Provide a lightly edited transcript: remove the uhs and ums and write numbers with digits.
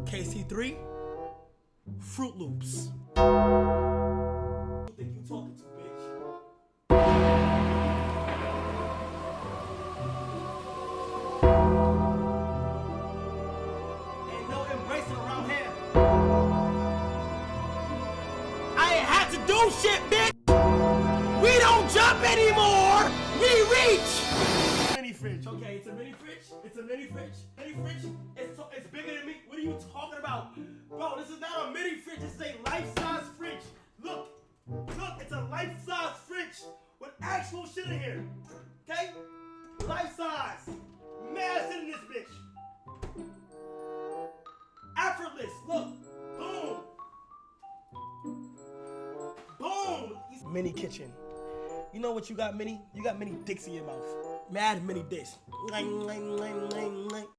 KC3, Fruit Loops. Who think you talking to, bitch? Ain't no embracing around here. I ain't have to do shit, bitch. We don't jump anymore. We reach. Mini fridge, okay? It's a mini fridge. It's a mini fridge. Mini fridge. It's bigger than me. What are you talking about, bro? This is not a mini fridge. This is a life-size fridge. Look, it's a life-size fridge with actual shit in here. Okay? Life-size. Mad shit in this bitch. Effortless. Look. Boom. Boom. Mini kitchen. You know what you got, Mini? You got mini dicks in your mouth. Mad mini dicks.